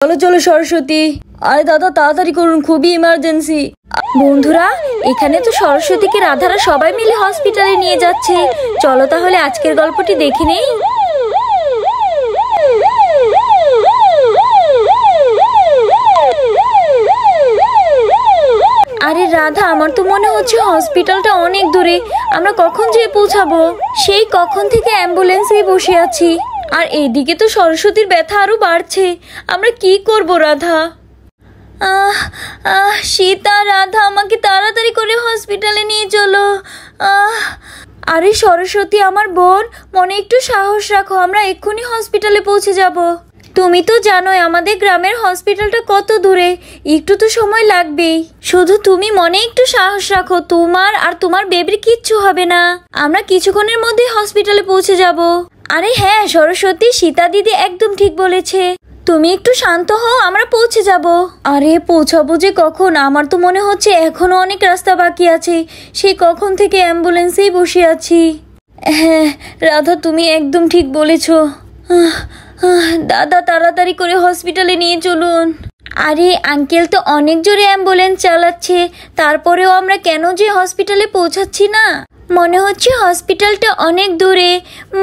চলো চলো সরস্বতী। আরে দাদা তাড়াতাড়ি করুন, খুবই ইমার্জেন্সি। বন্ধুরা, এখানে তো সরস্বতীকে রাধারা সবাই মিলে হসপিটালে নিয়ে যাচ্ছে। চলো তাহলে আজকের গল্পটি দেখে নেই। আরে রাধা, আমার তো মনে হচ্ছে হসপিটালটা অনেক দূরে। আমরা কখন যেয়ে পৌঁছাবো? সেই কখন থেকে অ্যাম্বুলেন্সেই বসে আছি, আর এইদিকে তো সরস্বতীর ব্যথা আরো বাড়ছে। আমরা কি করব রাধা? সীতা, রাধা, আমাকে তাড়াতাড়ি করে হসপিটালে নিয়ে চলো। আরে সরস্বতী, আমার বোন, মনে একটু সাহস রাখো, আমরা এক্ষুনি হসপিটালে পৌঁছে যাব। তুমি তো জানোই আমাদের গ্রামের হসপিটালটা কত দূরে, একটু তো সময় লাগবেই। শুধু তুমি মনে একটু সাহস রাখো, তোমার আর তোমার বেবির কিচ্ছু হবে না। আমরা কিছুক্ষণের মধ্যে হসপিটালে পৌঁছে যাব। আরে হ্যাঁ সরস্বতী, সীতা দিদি একদম ঠিক বলেছে। তুমি একটু শান্ত হও, আমরা পৌঁছে যাব। আরে পৌঁছাবো যে কখন? আমার তো মনে হচ্ছে এখনো অনেক রাস্তা বাকি আছে। সেই কখন থেকে অ্যাম্বুলেন্সেই বসে আছি। হ্যাঁ রাধা, তুমি একদম ঠিক বলেছো। দাদা তাড়াতাড়ি করে হসপিটালে নিয়ে চলুন। আরে আঙ্কেল তো অনেক জোরে অ্যাম্বুলেন্স চালাচ্ছে, তারপরেও আমরা কেন যে হসপিটালে পৌঁছাচ্ছি না? মনে হচ্ছে হসপিটালটা অনেক দূরে।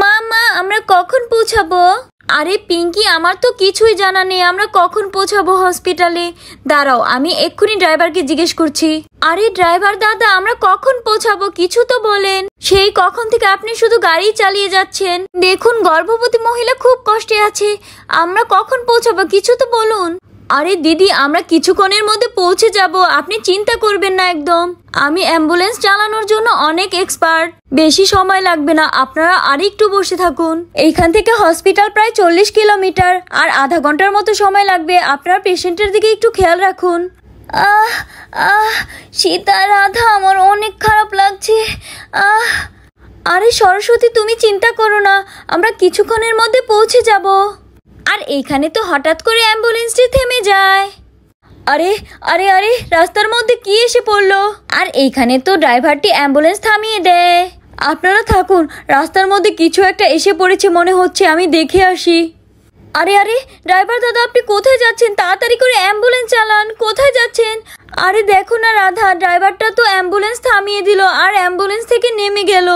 মা, আমরা কখন পৌঁছাবো? আরে পিঙ্কি, আমার তো কিছুই জানা নেই আমরা কখন পৌঁছাবো হসপিটালে। দাঁড়াও, আমি এক্ষুনি ড্রাইভারকে জিজ্ঞেস করছি। আরে ড্রাইভার দাদা, আমরা কখন পৌঁছাবো কিছু তো বলেন। সেই কখন থেকে আপনি শুধু গাড়ি চালিয়ে যাচ্ছেন। দেখুন গর্ভবতী মহিলা খুব কষ্টে আছে। আমরা কখন পৌঁছাবো কিছু তো বলুন। আরে দিদি, আমরা কিছুক্ষণের মধ্যে পৌঁছে যাব, আপনি চিন্তা করবেন না একদম। আমি অ্যাম্বুলেন্স চালানোর জন্য অনেক এক্সপার্ট, বেশি সময় লাগবে না। আপনারা আর একটু বসে থাকুন। এইখান থেকে হসপিটাল প্রায় 40 কিলোমিটার, আর আধা ঘন্টার মতো সময় লাগবে। আপনার পেশেন্টের দিকে একটু খেয়াল রাখুন। সীতা, রাধা, আমার অনেক খারাপ লাগছে। আরে সরস্বতী, তুমি চিন্তা করো না, আমরা কিছুক্ষণের মধ্যে পৌঁছে যাব। আর এইখানে তো হঠাৎ করে অ্যাম্বুলেন্সটি থেমে যায়। আরে আরে আরে, রাস্তার মধ্যে কি এসে পড়লো? আর এইখানে তো ড্রাইভারটি অ্যাম্বুলেন্স থামিয়ে দেয়। আপনারা থাকুন, রাস্তার মধ্যে কিছু একটা এসে পড়েছে মনে হচ্ছে, আমি দেখে আসি। আরে আরে ড্রাইভার দাদা, আপনি কোথায় যাচ্ছেন? তাড়াতাড়ি করে অ্যাম্বুলেন্স চালান। কোথায় যাচ্ছেন? আরে দেখো না রাধা, ড্রাইভারটা তো অ্যাম্বুলেন্স থামিয়ে দিল আর অ্যাম্বুলেন্স থেকে নেমে গেল।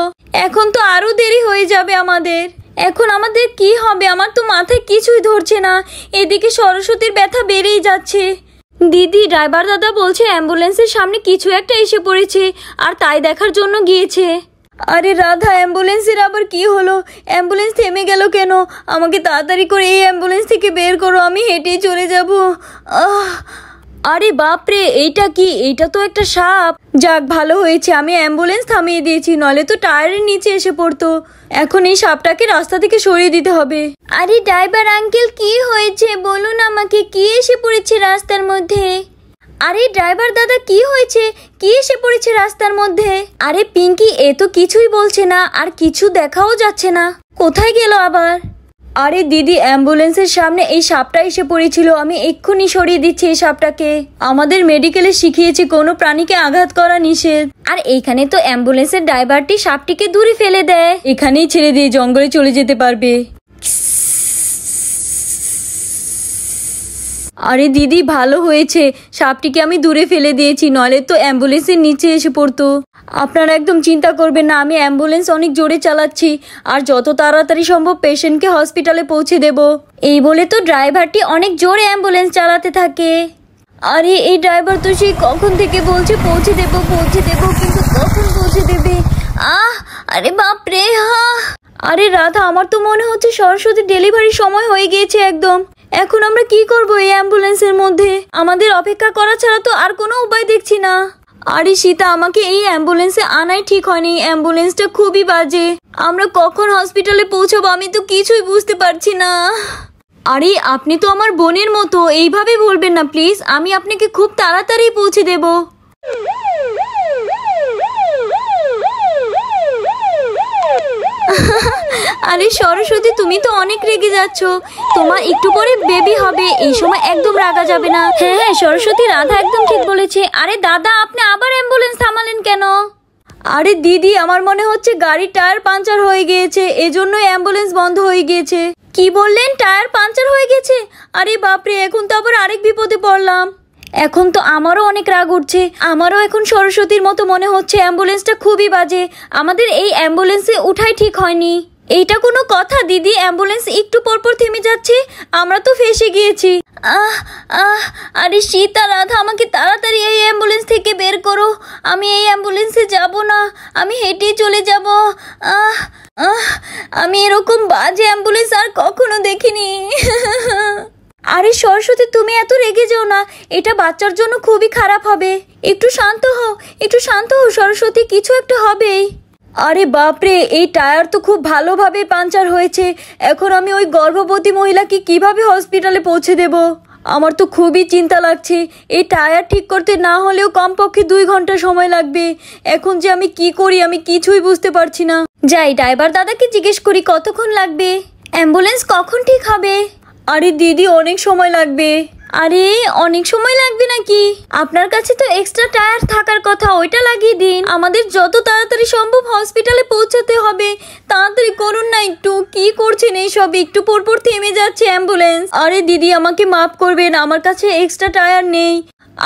এখন তো আরো দেরি হয়ে যাবে আমাদের। এখন আমাদের কি হবে? আমার তো মাথায় কিছুই ধরছে না। এদিকে সরস্বতীর ব্যথা বেড়েই যাচ্ছে। দিদি, ড্রাইভার দাদা বলছে অ্যাম্বুলেন্সের সামনে কিছু একটা এসে পড়েছে, আর তাই দেখার জন্য গিয়েছে। আরে রাধা, অ্যাম্বুলেন্সের আবার কি হলো? অ্যাম্বুলেন্স থেমে গেল কেন? আমাকে তাড়াতাড়ি করে এই অ্যাম্বুলেন্স থেকে বের করো, আমি হেঁটেই চলে যাব। আরে বাপরে, এইটা কি? এইটা তো একটা সাপ। যাক ভালো হয়েছে আমি অ্যাম্বুলেন্স থামিয়ে দিয়েছি, নলে তো টায়ারের নিচে এসে পড়তো। এখন এই সাপটাকে রাস্তা থেকে সরিয়ে দিতে হবে। আরে ড্রাইভার আঙ্কেল, কি হয়েছে বলুন আমাকে, কি এসে পড়েছে রাস্তার মধ্যে? আরে ড্রাইভার দাদা, কি হয়েছে? কি এসে পড়েছে রাস্তার মধ্যে? আরে পিঙ্কি, এ তো কিছুই বলছে না, আর কিছু দেখাও যাচ্ছে না। কোথায় গেল আবার? আরে দিদি, অ্যাম্বুলেন্সের সামনে এই সাপটা এসে পড়েছিল, আমি এক্ষুনি সরিয়ে দিচ্ছি এই সাপটাকে। আমাদের মেডিকেলে শিখিয়েছি কোনো প্রাণীকে আঘাত করা নিষেধ। আর এইখানে তো অ্যাম্বুলেন্সের ড্রাইভারটি সাপটিকে দূরে ফেলে দেয়। এখানেই ছেড়ে দিয়ে জঙ্গলে চলে যেতে পারবে। আরে দিদি, ভালো হয়েছে সাপটিকে আমি দূরে ফেলে দিয়েছি, নলে তো অ্যাম্বুলেন্সের নিচে এসে পড়তো। আপনারা একদম চিন্তা করবেন না, আমি অ্যাম্বুলেন্স অনেক জোরে চালাচ্ছি, আর যত তাড়াতাড়ি সম্ভব পেশেন্টকে হসপিটালে পৌঁছে দেব। এই বলে তো ড্রাইভারটি অনেক জোরে অ্যাম্বুলেন্স চালাতে থাকে। আরে এই ড্রাইভার তো সেই কখন থেকে বলছে পৌঁছে দেব, কিন্তু কখন পৌঁছে দেবে? আরে বাপরে। আরে রাধা, আমার তো মনে হচ্ছে সরস্বতী ডেলিভারির সময় হয়ে গিয়েছে একদম। এখন আমরা কি করব এই অ্যাম্বুলেন্সের মধ্যে? আমাদের অপেক্ষা করা ছাড়া তো আর কোনো উপায় দেখছি না। আরে সীতা, আমাকে এই অ্যাম্বুলেন্সে আনাই ঠিক হয়নি, অ্যাম্বুলেন্সটা খুবই বাজে। আমরা কখন হসপিটালে পৌঁছাবো আমি তো কিছুই বুঝতে পারছি না। আরে আপনি তো আমার বোনের মতো, এইভাবে বলবেন না প্লিজ, আমি আপনাকে খুব তাড়াতাড়ি পৌঁছে দেব। আরে সরস্বতী, তুমি তো অনেক রেগে যাচ্ছ, তোমার একটু পরে বেবি হবে, এই সময় একদম রাগা যাবে না। হ্যাঁ সরস্বতী, রাধা একদম ঠিক বলেছে। আরে দাদা, আপনি আবার অ্যাম্বুলেন্স থামালেন কেন? আরে দিদি, আমার মনে হচ্ছে গাড়ির টায়ার পাঞ্চার হয়ে গিয়েছে, এজন্যই অ্যাম্বুলেন্স বন্ধ হয়ে গিয়েছে। কি বললেন? টায়ার পাঞ্চার হয়ে গেছে? আরে বাপরে, এখন তো আবার আরেক বিপদে পড়লাম। এখন তো আমারও অনেক রাগ উঠছে। আমারও এখন সরস্বতীর মতো মনে হচ্ছে অ্যাম্বুলেন্সটা খুবই বাজে। আমাদের এই অ্যাম্বুলেন্সে উঠাই ঠিক হয়নি। এইটা কোনো কথা দিদি? অ্যাম্বুলেন্স একটু পরপর থেমে যাচ্ছে, আমরা তো ফেঁসে গিয়েছি। আহ আহ আরে সীতা, রাধা, আমাকে তাড়াতাড়ি এই অ্যাম্বুলেন্স থেকে বের করো। আমি এই অ্যাম্বুলেন্সে যাব না, আমি হেঁটেই চলে যাব। আহ আহ আমি এরকম বাজে অ্যাম্বুলেন্স আর কখনো দেখিনি। আরে সরস্বতী, তুমি এত রেগে যেও না, এটা বাচ্চার জন্য খুবই খারাপ হবে। একটু শান্ত হও, একটু শান্ত হও সরস্বতী, কিছু একটা হবেই। আরে বাপরে, এই টায়ার তো খুব ভালোভাবে পাঞ্চার হয়েছে। এখন আমি ওই গর্ভবতী মহিলাকে কিভাবে হসপিটালে পৌঁছে দেব? আমার তো খুবই চিন্তা লাগছে। এই টায়ার ঠিক করতে না হলেও কমপক্ষে 2 ঘন্টা সময় লাগবে। এখন যে আমি কি করি, আমি কিছুই বুঝতে পারছি না। যাই, ড্রাইভার দাদাকে জিজ্ঞেস করি কতক্ষণ লাগবে, অ্যাম্বুলেন্স কখন ঠিক হবে। আরে দিদি, অনেক সময় লাগবে। আরে অনেক সময় লাগবে নাকি? আপনার কাছে তো এক্সট্রা টায়ার থাকার কথা, ওইটা লাগিয়ে দিন। আমাদের যত তাড়াতাড়ি সম্ভব হসপিটালে পৌঁছাতে হবে। তাড়াতাড়ি করুন না একটু। কি করছেন এইসব? একটু পরপর থেমে যাচ্ছে অ্যাম্বুলেন্স। আরে দিদি, আমাকে মাফ করবেন, আমার কাছে এক্সট্রা টায়ার নেই।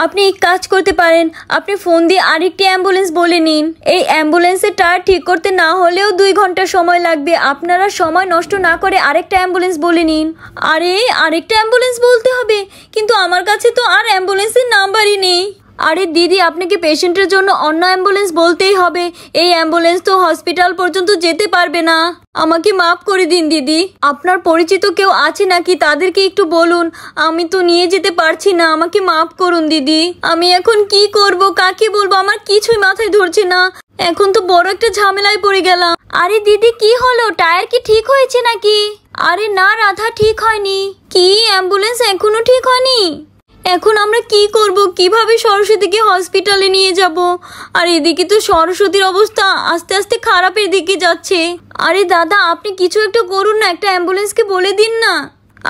আপনি এক কাজ করতে পারেন, আপনি ফোন দিয়ে আরেকটি অ্যাম্বুলেন্স বলে নিন। এই অ্যাম্বুলেন্সের টায়ার ঠিক করতে না হলেও 2 ঘন্টা সময় লাগবে। আপনারা সময় নষ্ট না করে আরেকটা অ্যাম্বুলেন্স বলে নিন। আরে আরেকটা অ্যাম্বুলেন্স বলতে হবে? কিন্তু আমার কাছে তো আর অ্যাম্বুলেন্সের নাম্বারই নেই। আরে দিদি, আপনাকে পেশেন্টের জন্য অন্য অ্যাম্বুলেন্স বলতেই হবে। এই অ্যাম্বুলেন্স তো হসপিটাল পর্যন্ত যেতে পারবে না। আমাকে মাফ করে দিন দিদি। আপনার পরিচিত কেউ আছে নাকি? তাদেরকে একটু বলুন, আমি তো নিয়ে যেতে পারছি না। আমাকে মাফ করুন দিদি। আমি এখন কি করব, কাকে বলবো, আমার কিছুই মাথায় ধরছে না। এখন তো বড় একটা ঝামেলায় পড়ে গেলাম। আরে দিদি, কি হলো? টায়ার কি ঠিক হয়েছে নাকি? আরে না রাধা, ঠিক হয়নি। কি, অ্যাম্বুলেন্স এখনো ঠিক হয়নি? এখন আমরা কি করব? কিভাবে সরস্বতীকে হসপিটালে নিয়ে যাব? আর এদিকে তো সরস্বতীর অবস্থা আস্তে আস্তে খারাপের দিকে যাচ্ছে। আরে দাদা, আপনি কিছু একটা করুন না, একটা অ্যাম্বুলেন্সকে বলে দিন না।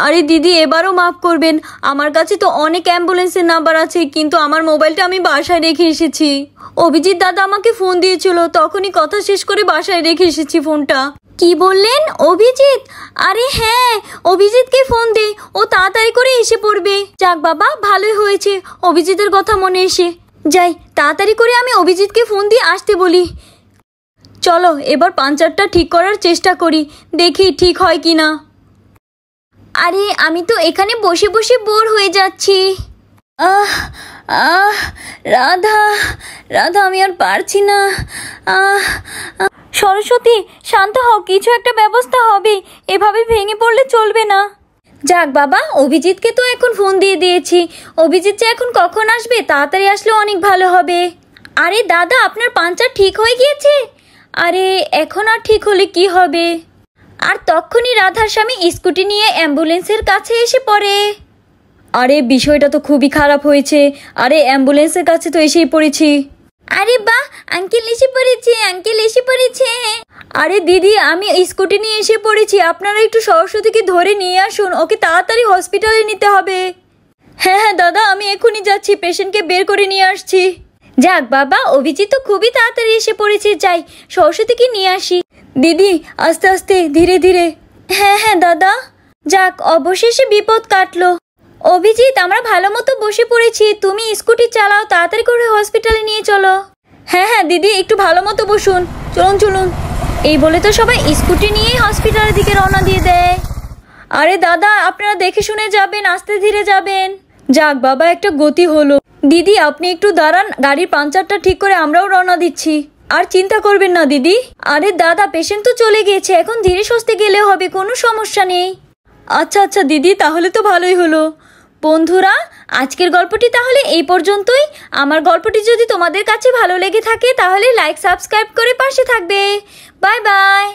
আরে দিদি, এবারও মাফ করবেন। আমার কাছে তো অনেক অ্যাম্বুলেন্সের নাম্বার আছে, কিন্তু আমার মোবাইলটা আমি বাসায় রেখে এসেছি। অভিজিৎ দাদা আমাকে ফোন দিয়েছিল, তখনই কথা শেষ করে বাসায় রেখে এসেছি ফোনটা। কি বললেন? অভিজিৎ? আরে হ্যাঁ, অভিজিৎকে ফোন দে, ও তাড়াতাড়ি করে এসে পড়বে। যাক বাবা, ভালোই হয়েছে অভিজিতের কথা মনে এসে। যাই, তাড়াতাড়ি করে আমি অভিজিৎকে ফোন দিয়ে আসতে বলি। চলো এবার পাঞ্চারটা ঠিক করার চেষ্টা করি, দেখি ঠিক হয় কি না। আরে আমি তো এখানে বসে বসে বোর হয়ে যাচ্ছি। আহ আহ রাধা, রাধা, আমি আর পারছি না। সরস্বতী, শান্ত হও, কিছু একটা ব্যবস্থা হবে। এভাবে ভেঙে পড়লে চলবে না। যাক বাবা, অভিজিৎকে তো এখন ফোন দিয়ে দিয়েছি। অভিজিৎ যে এখন কখন আসবে? তাড়াতাড়ি আসলে অনেক ভালো হবে। আরে দাদা, আপনার পাঞ্চার ঠিক হয়ে গিয়েছে? আরে এখন আর ঠিক হলে কি হবে? আর তখনই রাধার স্বামী স্কুটি নিয়ে অ্যাম্বুলেন্সের কাছে এসে পড়ে। আরে বিষয়টা তো খুবই খারাপ হয়েছে। আরে অ্যাম্বুলেন্সের কাছে তো এসেই পড়েছি। আরে বাহ, আঙ্কেল এসে পড়েছে, আঙ্কেল এসে পড়েছে। আরে দিদি, আমি স্কুটি নিয়ে এসে পড়েছি। আপনারা একটু সরস্বতীকে ধরে নিয়ে আসুন, ওকে তাড়াতাড়ি হসপিটালে নিতে হবে। হ্যাঁ হ্যাঁ দাদা, আমি এখনই যাচ্ছি, পেশেন্টকে বের করে নিয়ে আসছি। যাক বাবা, অভিজিৎ তো খুবই তাড়াতাড়ি এসে পড়েছে। যাই, সরস্বতীকে নিয়ে আসি। দিদি, আস্তে আস্তে, ধীরে ধীরে। হ্যাঁ হ্যাঁ দাদা। যাক, অবশেষে বিপদ কাটলো। অভিজিৎ, আমরা ভালো মতো বসে পড়েছি, তুমি স্কুটি চালাও, তাড়াতাড়ি করে হসপিটালে নিয়ে চলো। হ্যাঁ হ্যাঁ দিদি, একটু ভালো মতো বসুন। চলুন চলুন। এই বলে তো সবাই স্কুটি নিয়েই হসপিটালের দিকে রওনা দিয়ে দেয়। আরে দাদা, আপনারা দেখে শুনে যাবেন, আস্তে ধীরে যাবেন। যাক বাবা, একটা গতি হলো। দিদি, আপনি একটু দাঁড়ান, গাড়ির পাঞ্চারটা ঠিক করে আমরাও রওনা দিচ্ছি। আর চিন্তা করবেন না দিদি। আরে দাদা, পেশেন্ট তো চলে গিয়েছে, এখন ধীরে সুস্থে গেলে হবে, কোনো সমস্যা নেই। আচ্ছা আচ্ছা দিদি, তাহলে তো ভালোই হলো। বন্ধুরা, আজকের গল্পটি তাহলে এই পর্যন্তই। আমার গল্পটি যদি তোমাদের কাছে ভালো লেগে থাকে তাহলে লাইক, সাবস্ক্রাইব করে পাশে থাকবে। Bye bye.